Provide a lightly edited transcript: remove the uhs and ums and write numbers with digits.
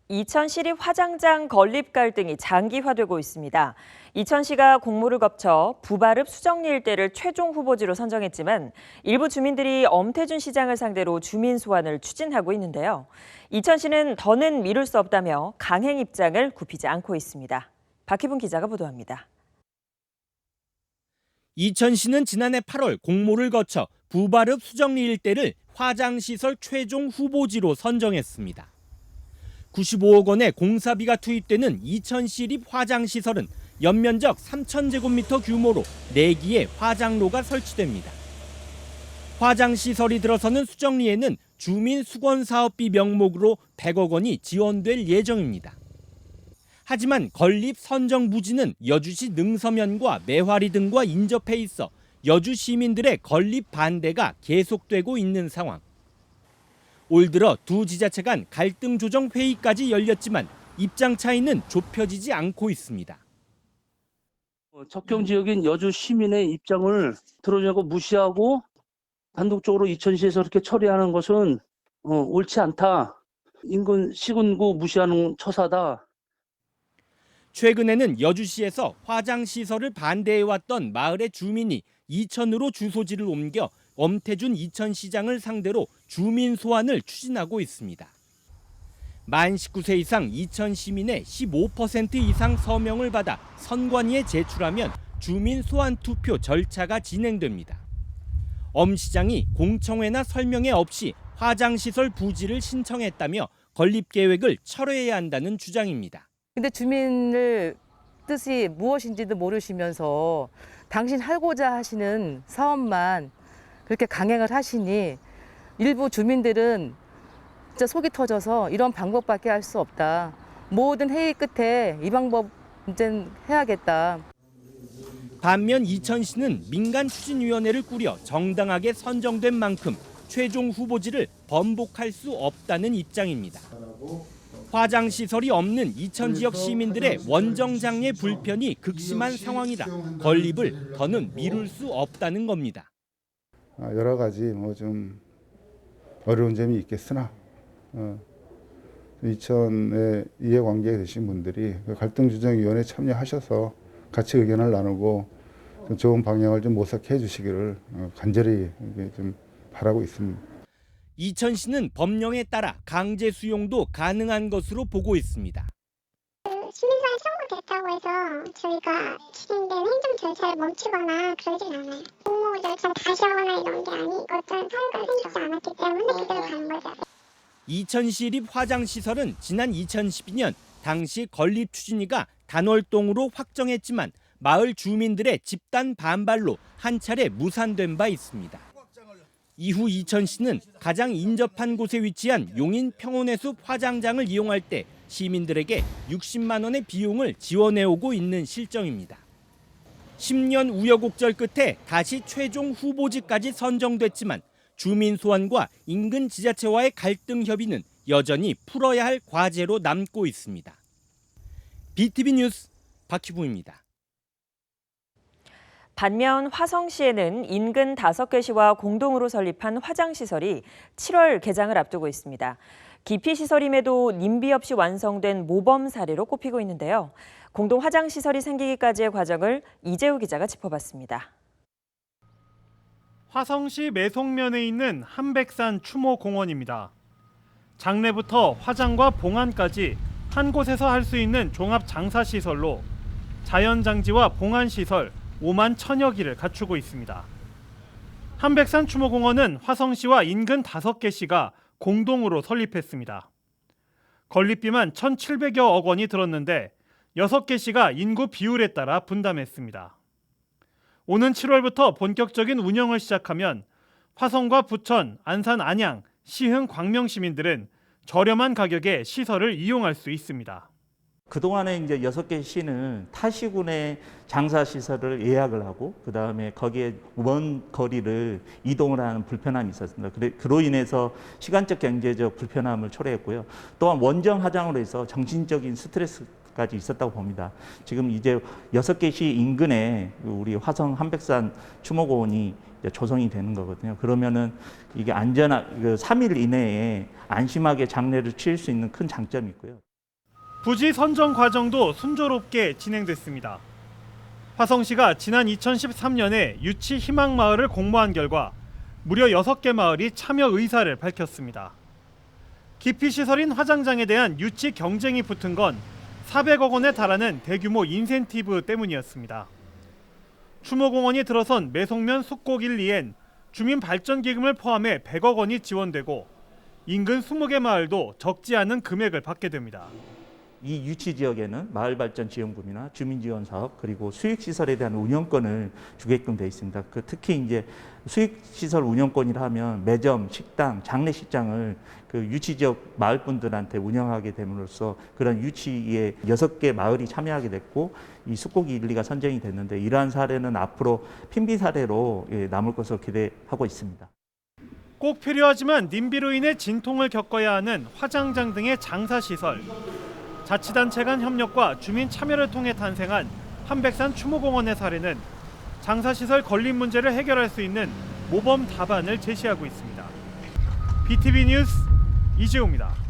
이천시립 화장장 건립 갈등이 장기화되고 있습니다. 이천시가 공모를 거쳐 부발읍 수정리 일대를 최종 후보지로 선정했지만 일부 주민들이 엄태준 시장을 상대로 주민 소환을 추진하고 있는데요. 이천시는 더는 미룰 수 없다며 강행 입장을 굽히지 않고 있습니다. 박희분 기자가 보도합니다. 이천시는 지난해 8월 공모를 거쳐 부발읍 수정리 일대를 화장시설 최종 후보지로 선정했습니다. 95억 원의 공사비가 투입되는 이천시립 화장시설은 연면적 3,000제곱미터 규모로 4기의 화장로가 설치됩니다. 화장시설이 들어서는 수정리에는 주민수건사업비 명목으로 100억 원이 지원될 예정입니다. 하지만 건립 선정 부지는 여주시 능서면과 매화리 등과 인접해 있어 여주 시민들의 건립 반대가 계속되고 있는 상황. 올 들어 두 지자체 간 갈등 조정 회의까지 열렸지만 입장 차이는 좁혀지지 않고 있습니다. 접경 지역인 여주 시민의 입장을 들어주고 무시하고 단독적으로 이천시에서 이렇게 처리하는 것은 옳지 않다. 인근 시군구 무시하는 처사다. 최근에는 여주시에서 화장시설을 반대해왔던 마을의 주민이 이천으로 주소지를 옮겨 엄태준 이천시장을 상대로 주민 소환을 추진하고 있습니다. 만 19세 이상 이천 시민의 15% 이상 서명을 받아 선관위에 제출하면 주민 소환 투표 절차가 진행됩니다. 엄 시장이 공청회나 설명회 없이 화장시설 부지를 신청했다며 건립 계획을 철회해야 한다는 주장입니다. 근데 주민을 뜻이 무엇인지도 모르시면서 당신 하고자 하시는 사업만 그렇게 강행을 하시니 일부 주민들은 진짜 속이 터져서 이런 방법밖에 할 수 없다. 모든 회의 끝에 이 방법 이제 해야겠다. 반면 이천시는 민간추진위원회를 꾸려 정당하게 선정된 만큼 최종 후보지를 번복할 수 없다는 입장입니다. 화장시설이 없는 이천 지역 시민들의 원정장애 불편이 극심한 상황이라 건립을 더는 미룰 수 없다는 겁니다. 여러 가지 좀 어려운 점이 있겠으나 이천의 이해관계에 계신 분들이 갈등조정위원회에 참여하셔서 같이 의견을 나누고 좀 좋은 방향을 좀 모색해 주시기를 간절히 좀 바라고 있습니다. 이천시는 법령에 따라 강제 수용도 가능한 것으로 보고 있습니다. 시민사회 청구됐다고 해서 저희가 진행된 행정 절차를 멈추거나 그러진 않아요. 공모 절차를 다시 하거나 이런 게 아니고 어떤 사유가 생기지 않았기 때문에 그대로 가는 거죠. 이천시립 화장시설은 지난 2012년 당시 건립 추진위가 단월동으로 확정했지만 마을 주민들의 집단 반발로 한 차례 무산된 바 있습니다. 이후 이천시는 가장 인접한 곳에 위치한 용인 평온해숲 화장장을 이용할 때 시민들에게 60만 원의 비용을 지원해오고 있는 실정입니다. 10년 우여곡절 끝에 다시 최종 후보지까지 선정됐지만 주민 소환과 인근 지자체와의 갈등 협의는 여전히 풀어야 할 과제로 남고 있습니다. BTV 뉴스 박희부입니다. 반면 화성시에는 인근 5개 시와 공동으로 설립한 화장시설이 7월 개장을 앞두고 있습니다. 기피시설임에도 님비 없이 완성된 모범 사례로 꼽히고 있는데요. 공동 화장시설이 생기기까지의 과정을 이재우 기자가 짚어봤습니다. 화성시 매송면에 있는 한백산 추모공원입니다. 장례부터 화장과 봉안까지 한 곳에서 할 수 있는 종합 장사시설로 자연장지와 봉안시설 5만 1,000여 기를 갖추고 있습니다. 한백산 추모공원은 화성시와 인근 5개 시가 공동으로 설립했습니다. 건립비만 1,700여억 원이 들었는데 6개 시가 인구 비율에 따라 분담했습니다. 오는 7월부터 본격적인 운영을 시작하면 화성과 부천, 안산, 안양, 시흥, 광명 시민들은 저렴한 가격에 시설을 이용할 수 있습니다. 그동안에 이제 6개 시는 타시군의 장사시설을 예약을 하고 그다음에 거기에 먼 거리를 이동을 하는 불편함이 있었습니다. 그로 인해서 시간적 경제적 불편함을 초래했고요. 또한 원정 화장으로 해서 정신적인 스트레스까지 있었다고 봅니다. 지금 이제 6개 시 인근에 우리 화성 한백산 추모공원이 조성이 되는 거거든요. 그러면은 이게 안전한 3일 이내에 안심하게 장례를 치를 수 있는 큰 장점이 있고요. 부지 선정 과정도 순조롭게 진행됐습니다. 화성시가 지난 2013년에 유치 희망마을을 공모한 결과 무려 6개 마을이 참여 의사를 밝혔습니다. 기피시설인 화장장에 대한 유치 경쟁이 붙은 건 400억 원에 달하는 대규모 인센티브 때문이었습니다. 추모공원이 들어선 매송면 숲곡 1, 2엔 주민발전기금을 포함해 100억 원이 지원되고 인근 20개 마을도 적지 않은 금액을 받게 됩니다. 이 유치 지역에는 마을발전지원금이나 주민지원사업 그리고 수익시설에 대한 운영권을 주게끔 돼 있습니다. 특히 이제 수익시설 운영권이라 하면 매점, 식당, 장례식장을 그 유치 지역 마을 분들한테 운영하게 됨으로써 그런 유치에 6개 마을이 참여하게 됐고 이 숲곡 1, 2가 선정이 됐는데 이러한 사례는 앞으로 핀비 사례로 남을 것으로 기대하고 있습니다. 꼭 필요하지만 님비로 인해 진통을 겪어야 하는 화장장 등의 장사시설. 자치단체 간 협력과 주민 참여를 통해 탄생한 한백산 추모공원의 사례는 장사시설 건립 문제를 해결할 수 있는 모범 답안을 제시하고 있습니다. BTV 뉴스 이재호입니다.